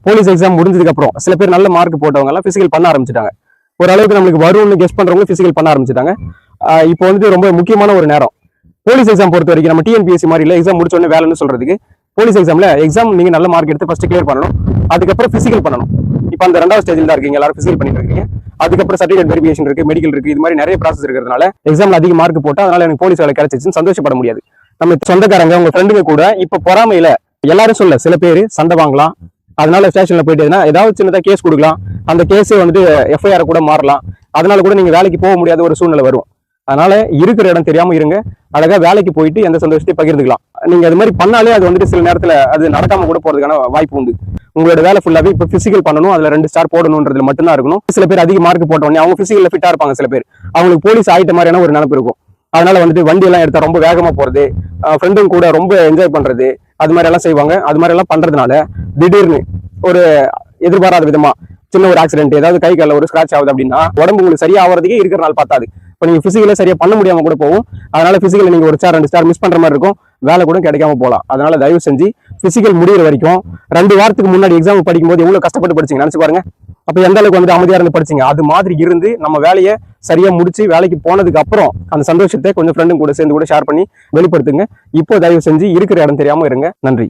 Police exam முடிஞ்சதுக்கு அப்புறம் சில பேர் நல்ல மார்க் போட்டவங்க எல்லாம் பிசிக்கல் பண்ண ஆரம்பிச்சிட்டாங்க. ஓரளவுக்கு நம்மளுக்கு வரும்னு கெஸ் பண்றவங்க பிசிக்கல் பண்ண ஆரம்பிச்சிட்டாங்க. இப்போ வந்து ரொம்ப முக்கியமான ஒரு நேரம். போலீஸ் எக்ஸாம் பொறுத்த வரைக்கும் நம்ம டிஎன்பிஎஸ்சி மாதிரி இல்லை, எக்ஸாம் முடிச்ச உடனே வேலைன்னு சொல்றதுக்கு போலீஸ் எக்ஸாம்ல எக்ஸாம் நீங்க நல்ல மார்க் எடுத்து ஃபர்ஸ்ட் கிளியர் பண்ணணும். அதுக்கப்புறம் பிசிக்கல் பண்ணணும். இப்போ அந்த 2வது ஸ்டேஜில் தான் இருக்கீங்க, எல்லாரும் பிசிக்கல் பண்ணிட்டு இருக்கீங்க. அதுக்கப்புறம் சர்டிஃபிகேட் வெரிஃபிகேஷன் இருக்கு, மெடிக்கல் இருக்கு, இது மாதிரி நிறைய ப்ராசஸ் இருக்கிறதுனால எக்ஸாம்ல அதிக மார்க் போட்டா அதனால எனக்கு போலீஸ் வேலை கிடைச்சிச்சுன்னு சந்தோஷப்பட முடியாது. நம்ம சொந்தக்காரங்க உங்க ஃப்ரெண்டுங்க கூட இப்ப பொறாமையில எல்லாரும் சொல்ல சில பேர் சண்டை வாங்கலாம். அதனால ஸ்டேஷன்ல போயிட்டு ஏதாவது சின்னதா கேஸ் கொடுக்கலாம். அந்த கேஸே வந்துட்டு எஃப்ஐஆர் கூட மாறலாம். அதனால கூட நீங்க வேலைக்கு போக முடியாத ஒரு சூழ்நிலை வரும். அதனால இருக்கிற இடம் தெரியாம இருங்க. அழகா வேலைக்கு போயிட்டு எந்த சந்தோஷத்தையும் பகிர்ந்துக்கலாம். நீங்க அது மாதிரி பண்ணாலே அது வந்துட்டு சில நேரத்துல அது நடக்காம கூட போறதுக்கான வாய்ப்பு உண்டு. உங்களோட வேலை ஃபுல்லாவே இப்ப பிசிக்கல் பண்ணணும், அதுல 2 ஸ்டார் போடணும்ன்றதுல மட்டும்தான் இருக்கணும். சில பேர் அதிக மார்க் போட்ட உடனே அவங்க பிசிக்கல்ல ஃபிட்டா இருப்பாங்க. சில பேர் அவங்களுக்கு போலீஸ் ஆயிட்ட மாதிரியான ஒரு நினைப்பு இருக்கும். அதனால வந்துட்டு வண்டி எல்லாம் எடுத்தா ரொம்ப வேகமா போறது, ஃப்ரெண்டும் கூட ரொம்ப என்ஜாய் பண்றது, அது மாதிரி எல்லாம் செய்வாங்க. அது மாதிரி எல்லாம் பண்றதுனால திடீர்னு ஒரு எதிர்பாராத விதமா சின்ன ஒரு ஆக்சிடென்ட், ஏதாவது கை கால ஒரு ஸ்கிராச் ஆகுது அப்படின்னா உடம்பு உங்களுக்கு சரியா ஆகிறதுக்கே இருக்கிற நாள் பார்த்தாது. இப்போ நீங்க பிசிக்கல சரியா பண்ண முடியாம கூட போகும். அதனால பிசிக்கல் நீங்க ஒரு ஸ்டார் 2 ஸ்டார் மிஸ் பண்ற மாதிரி இருக்கும், வேலை கூட கிடைக்காம போகலாம். அதனால தயவு செஞ்சு பிசிக்கல் முடிகிற வரைக்கும் 2 வாரத்துக்கு முன்னாடி எக்ஸாம் படிக்கும்போது எவ்வளவு கஷ்டப்பட்டு படிச்சீங்க நினைச்சு பாருங்க. அப்ப எந்த அளவுக்கு வந்து அமைதியா இருந்து படிச்சீங்க. அது மாதிரி இருந்து நம்ம வேலையை சரியா முடிச்சு வேலைக்கு போனதுக்கு அப்புறம் அந்த சந்தோஷத்தை கொஞ்சம் ஃப்ரெண்டும் கூட சேர்ந்து கூட ஷேர் பண்ணி வெளிப்படுத்துங்க. இப்போ தயவு செஞ்சு இருக்கிற இடம் தெரியாம இருங்க. நன்றி.